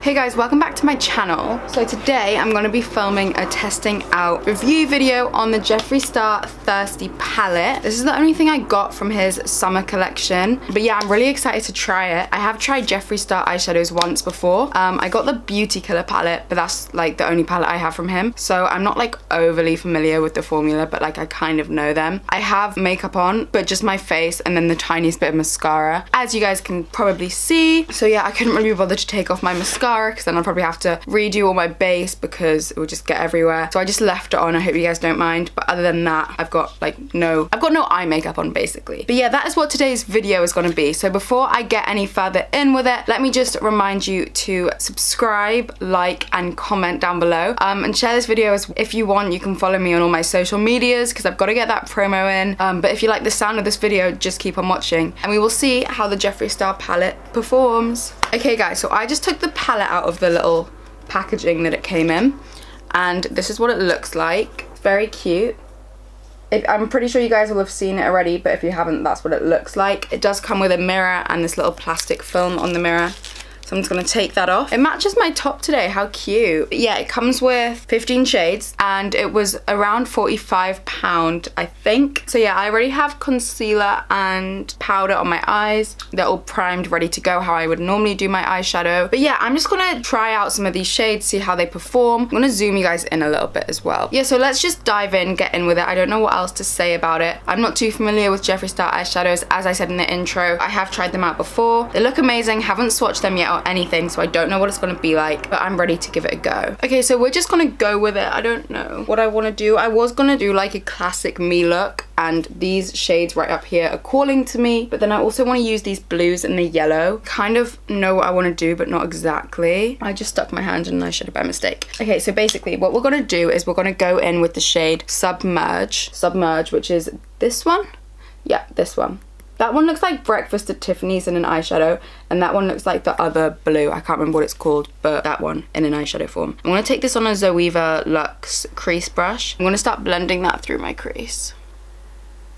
Hey guys, welcome back to my channel. So today I'm going to be filming a testing out review video on the Jeffree Star Thirsty palette. This is the only thing I got from his summer collection. But yeah, I'm really excited to try it. I have tried Jeffree Star eyeshadows once before. I got the Beauty Killer palette, but that's like the only palette I have from him. So I'm not like overly familiar with the formula, but like I kind of know them. I have makeup on, but just my face and then the tiniest bit of mascara, as you guys can probably see. So yeah, I couldn't really be bothered to take off my mascara because then I'll probably have to redo all my base because it will just get everywhere. So I just left it on. I hope you guys don't mind. But other than that, I've got no eye makeup on basically. But yeah, that is what today's video is going to be. So before I get any further in with it, let me just remind you to subscribe, like, and comment down below. And share this video if you want. You can follow me on all my social medias because I've got to get that promo in. But if you like the sound of this video, just keep on watching and we will see how the Jeffree Star palette performs. Okay guys, so I just took the palette out of the little packaging that it came in and this is what it looks like. It's very cute. I'm pretty sure you guys will have seen it already, but if you haven't, that's what it looks like. It does come with a mirror and this little plastic film on the mirror. So I'm just gonna take that off. It matches my top today, how cute. But yeah, it comes with 15 shades and it was around £45, I think. So yeah, I already have concealer and powder on my eyes. They're all primed, ready to go, how I would normally do my eyeshadow. But yeah, I'm just gonna try out some of these shades, see how they perform. I'm gonna zoom you guys in a little bit as well. Yeah, so let's just dive in, get in with it. I don't know what else to say about it. I'm not too familiar with Jeffree Star eyeshadows. As I said in the intro, I have tried them out before. They look amazing, haven't swatched them yet or anything, so I don't know what it's gonna be like, but I'm ready to give it a go. Okay, so we're just gonna go with it. I don't know what I want to do. I was gonna do like a classic me look, and these shades right up here are calling to me, but then I also want to use these blues and the yellow. Kind of know what I want to do, but not exactly. I just stuck my hand in an eyeshadow by mistake. Okay, so basically what we're gonna do is we're gonna go in with the shade Submerge, which is this one. Yeah, this one. That one looks like Breakfast at Tiffany's in an eyeshadow, and that one looks like the other blue. I can't remember what it's called, but that one in an eyeshadow form. I'm gonna take this on a Zoeva Luxe crease brush. I'm gonna start blending that through my crease.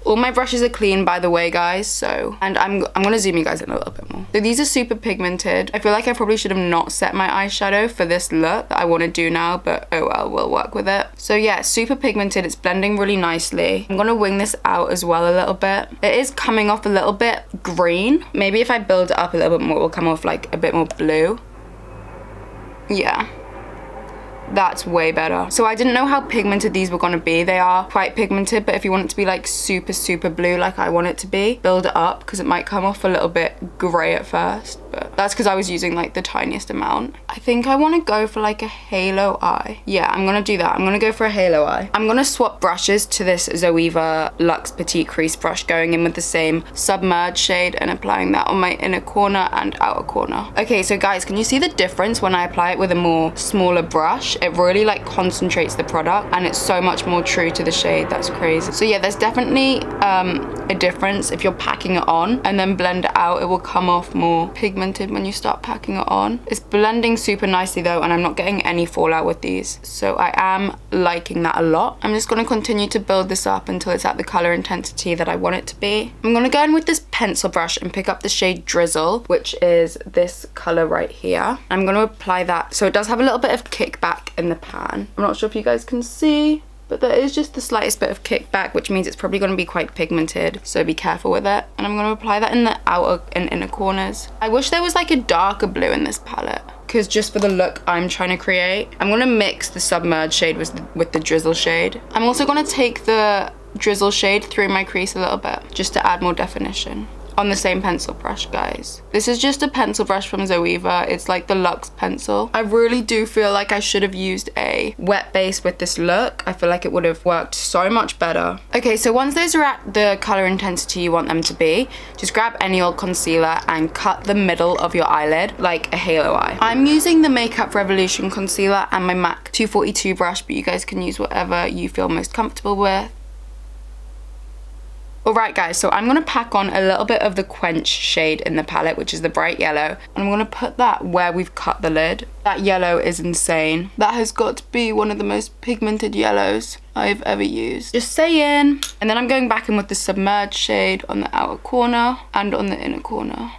All my brushes are clean, by the way, guys, so... And I'm gonna zoom you guys in a little bit more. So these are super pigmented. I feel like I probably should have not set my eyeshadow for this look that I want to do now, but oh well, we'll work with it. So yeah, super pigmented. It's blending really nicely. I'm gonna wing this out as well a little bit. It is coming off a little bit green. Maybe if I build it up a little bit more, it will come off like a bit more blue. Yeah. That's way better. So I didn't know how pigmented these were gonna be. They are quite pigmented, but if you want it to be like super blue like I want it to be, build it up because it might come off a little bit grey at first, but that's because I was using like the tiniest amount. I think I want to go for like a halo eye. Yeah, I'm gonna do that. I'm gonna go for a halo eye. I'm gonna swap brushes to this Zoeva Luxe Petite Crease brush, going in with the same Submerge shade and applying that on my inner corner and outer corner. Okay, so guys, can you see the difference when I apply it with a more smaller brush? It really like concentrates the product and it's so much more true to the shade. That's crazy. So yeah, there's definitely a difference if you're packing it on and then blend it out. It will come off more pigmented when you start packing it on. It's blending super nicely though, and I'm not getting any fallout with these, so I am liking that a lot. I'm just going to continue to build this up until it's at the color intensity that I want it to be. I'm going to go in with this pencil brush and pick up the shade Drizzle, which is this color right here. I'm going to apply that so it does have a little bit of kickback in the pan. I'm not sure if you guys can see, but there is just the slightest bit of kickback, which means it's probably going to be quite pigmented, so be careful with it. And I'm going to apply that in the outer and inner corners. I wish there was like a darker blue in this palette, because just for the look I'm trying to create, I'm going to mix the Submerge shade with the Drizzle shade. I'm also going to take the Drizzle shade through my crease a little bit, just to add more definition. On the same pencil brush, guys. This is just a pencil brush from Zoeva. It's like the Luxe pencil. I really do feel like I should have used a wet base with this look. I feel like it would have worked so much better. Okay, so once those are at the color intensity you want them to be, just grab any old concealer and cut the middle of your eyelid like a halo eye. I'm using the Makeup Revolution concealer and my MAC 242 brush, but you guys can use whatever you feel most comfortable with. Alright guys, so I'm going to pack on a little bit of the Quench shade in the palette, which is the bright yellow. And I'm going to put that where we've cut the lid. That yellow is insane. That has got to be one of the most pigmented yellows I've ever used. Just saying. And then I'm going back in with the Submerged shade on the outer corner and on the inner corner.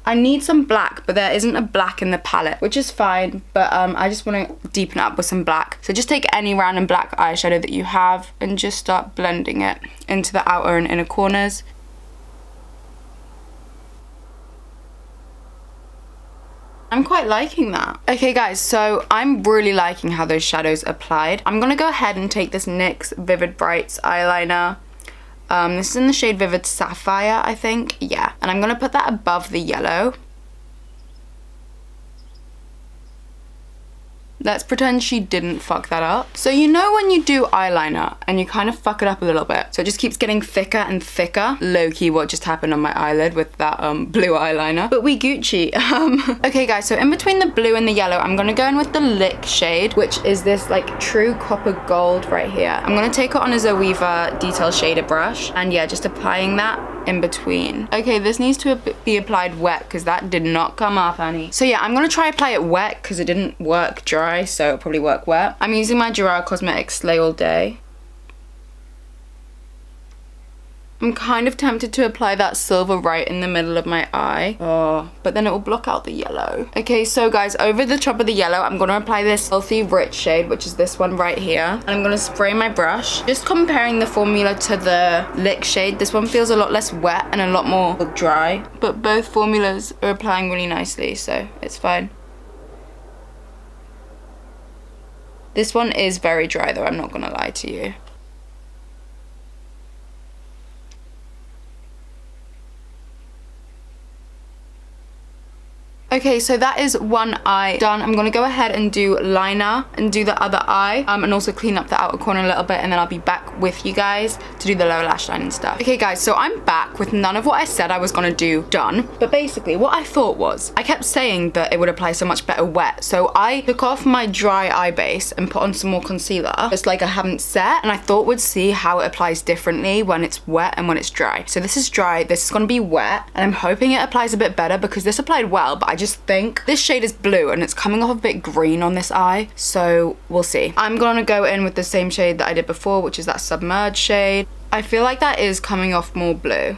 I need some black, but there isn't a black in the palette, which is fine, but I just want to deepen it up with some black. So just take any random black eyeshadow that you have and just start blending it into the outer and inner corners. I'm quite liking that. Okay guys, so I'm really liking how those shadows applied. I'm gonna go ahead and take this NYX Vivid Brights eyeliner. This is in the shade Vivid Sapphire, I think. Yeah, and I'm gonna put that above the yellow. Let's pretend she didn't fuck that up. So you know when you do eyeliner and you kind of fuck it up a little bit, so it just keeps getting thicker and thicker. Low-key what just happened on my eyelid with that blue eyeliner. But we Gucci. Okay guys, so in between the blue and the yellow, I'm gonna go in with the Lick shade, which is this like true copper gold right here. I'm gonna take it on a Zoeva detail shader brush, and yeah, just applying that in between. Okay, this needs to be applied wet because that did not come up, honey. So yeah, I'm gonna try apply it wet because it didn't work dry, so it'll probably work wet. I'm using my Gerard Cosmetics Slay All Day. I'm kind of tempted to apply that silver right in the middle of my eye. Oh, but then it will block out the yellow. Okay, so guys, over the top of the yellow, I'm gonna apply this Healthy Rich shade, which is this one right here. And I'm gonna spray my brush. Just comparing the formula to the Lick shade, this one feels a lot less wet and a lot more dry. But both formulas are applying really nicely, so it's fine. This one is very dry though, I'm not gonna lie to you. Okay, so that is one eye done. I'm gonna go ahead and do liner and do the other eye, and also clean up the outer corner a little bit, and then I'll be back with you guys to do the lower lash line and stuff. Okay guys, so I'm back with none of what I said I was gonna do done, but basically what I thought was, I kept saying that it would apply so much better wet, so I took off my dry eye base and put on some more concealer, just like I haven't set, and I thought we'd see how it applies differently when it's wet and when it's dry. So this is dry, this is gonna be wet, and I'm hoping it applies a bit better because this applied well, but I just think this shade is blue and it's coming off a bit green on this eye, so we'll see. I'm gonna go in with the same shade that I did before, which is that Submerged shade. I feel like that is coming off more blue.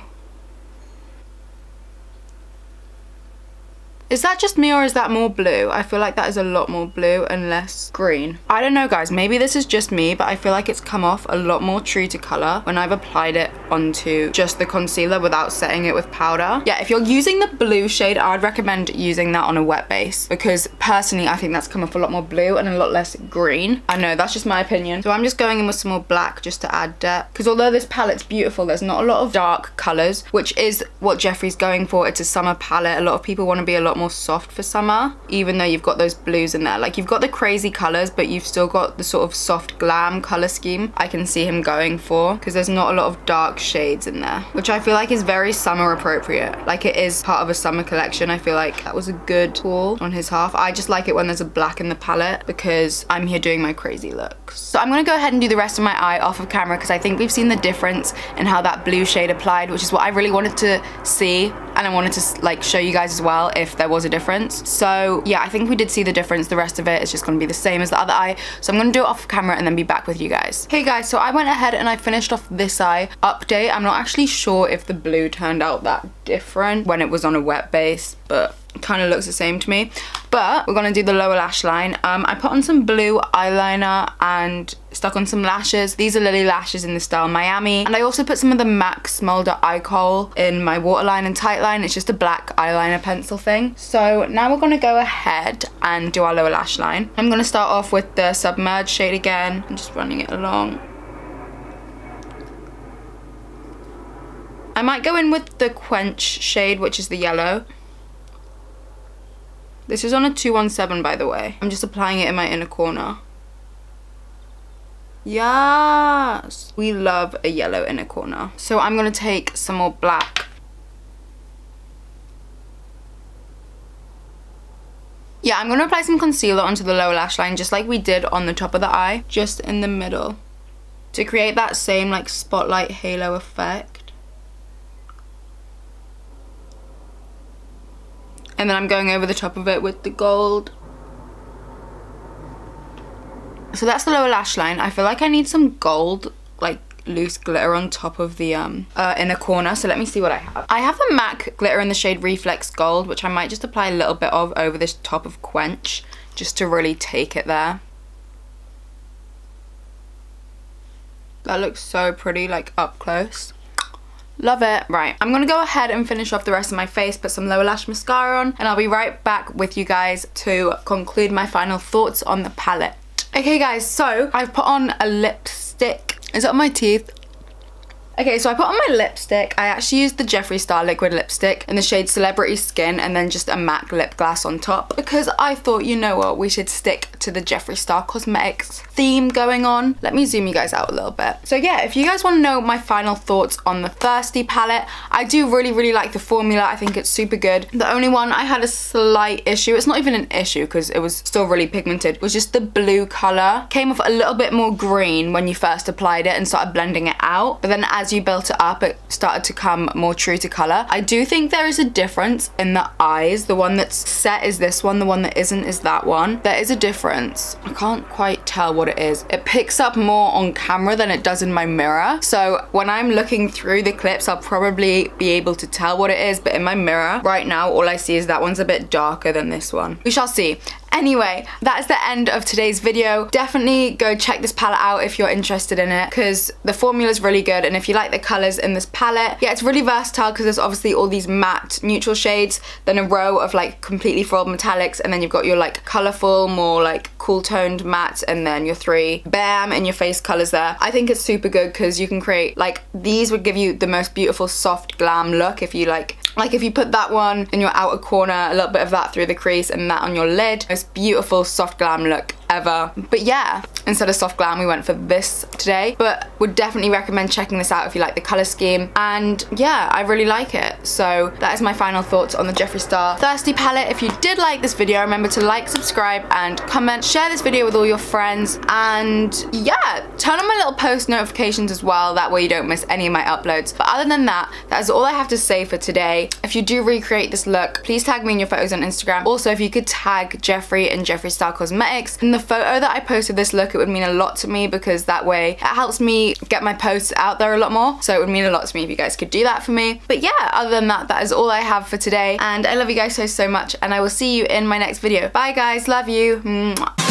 Is that just me or is that more blue? I feel like that is a lot more blue and less green. I don't know guys, maybe this is just me, but I feel like it's come off a lot more true to colour when I've applied it onto just the concealer without setting it with powder. Yeah, if you're using the blue shade, I'd recommend using that on a wet base because personally I think that's come off a lot more blue and a lot less green. I know, that's just my opinion. So I'm just going in with some more black just to add depth, because although this palette's beautiful, there's not a lot of dark colours, which is what Jeffree's going for. It's a summer palette. A lot of people want to be a lot more soft for summer, even though you've got those blues in there. Like, you've got the crazy colors, but you've still got the sort of soft glam color scheme I can see him going for, because there's not a lot of dark shades in there, which I feel like is very summer appropriate. Like, it is part of a summer collection. I feel like that was a good call on his half. I just like it when there's a black in the palette because I'm here doing my crazy looks. So I'm gonna go ahead and do the rest of my eye off of camera because I think we've seen the difference in how that blue shade applied, which is what I really wanted to see, and I wanted to like show you guys as well if there was a difference. So yeah, I think we did see the difference. The rest of it is just gonna be the same as the other eye, so I'm gonna do it off camera and then be back with you guys. Hey guys, so I went ahead and I finished off this eye. Update, I'm not actually sure if the blue turned out that different when it was on a wet base, but it kind of looks the same to me. But we're gonna do the lower lash line. I put on some blue eyeliner and stuck on some lashes. These are Lily lashes in the style Miami, and I also put some of the MAC Smolder eye kohl in my waterline and tightline. It's just a black eyeliner pencil thing. So now we're gonna go ahead and do our lower lash line. I'm gonna start off with the Submerged shade again. I'm just running it along. I might go in with the Quench shade, which is the yellow. This is on a 217, by the way. I'm just applying it in my inner corner. Yes! We love a yellow inner corner. So I'm gonna take some more black. Yeah, I'm gonna apply some concealer onto the lower lash line, just like we did on the top of the eye, just in the middle, to create that same like spotlight halo effect. And then I'm going over the top of it with the gold. So that's the lower lash line. I feel like I need some gold like loose glitter on top of the inner corner. So let me see what I have. I have the MAC glitter in the shade Reflex Gold, which I might just apply a little bit of over this top of Quench, just to really take it there. That looks so pretty, like up close. Love it. Right, I'm gonna go ahead and finish off the rest of my face, put some lower lash mascara on, and I'll be right back with you guys to conclude my final thoughts on the palette. Okay guys, so I've put on a lipstick. Is it on my teeth? Okay, so I put on my lipstick. I actually used the Jeffree Star liquid lipstick in the shade Celebrity Skin, and then just a MAC lip gloss on top, because I thought, you know what, we should stick to the Jeffree Star Cosmetics theme going on. Let me zoom you guys out a little bit. So yeah, if you guys want to know my final thoughts on the Thirsty palette, I do really like the formula. I think it's super good. The only one I had a slight issue, it's not even an issue because it was still really pigmented, was just the blue color. Came off a little bit more green when you first applied it and started blending it out, but then as you built it up, it started to come more true to color. I do think there is a difference in the eyes. The one that's set is this one, the one that isn't is that one. There is a difference. I can't quite tell what it is. It picks up more on camera than it does in my mirror, so when I'm looking through the clips I'll probably be able to tell what it is, but in my mirror right now all I see is that one's a bit darker than this one. We shall see. Anyway, that is the end of today's video. Definitely go check this palette out if you're interested in it, because the formula is really good, and if you like the colors in this palette, yeah, it's really versatile because there's obviously all these matte neutral shades, then a row of like completely frilled metallics, and then you've got your like colorful, more like cool toned matte, and then your three bam in your face colors there. I think it's super good because you can create, like, these would give you the most beautiful soft glam look if you like if you put that one in your outer corner, a little bit of that through the crease and that on your lid. Most beautiful soft glam look ever. But yeah, instead of soft glam we went for this today, but would definitely recommend checking this out if you like the color scheme, and yeah, I really like it. So that is my final thoughts on the Jeffree Star Thirsty palette. If you did like this video, remember to like, subscribe and comment, share this video with all your friends, and yeah, turn on my little post notifications as well, that way you don't miss any of my uploads. But other than that, that is all I have to say for today. If you do recreate this look, please tag me in your photos on Instagram. Also, if you could tag Jeffree and Jeffree Star Cosmetics in the photo that I posted this look, it would mean a lot to me, because that way it helps me get my posts out there a lot more. So it would mean a lot to me if you guys could do that for me. But yeah, other than that, that is all I have for today, and I love you guys so much, and I will see you in my next video. Bye guys, love you. Mwah.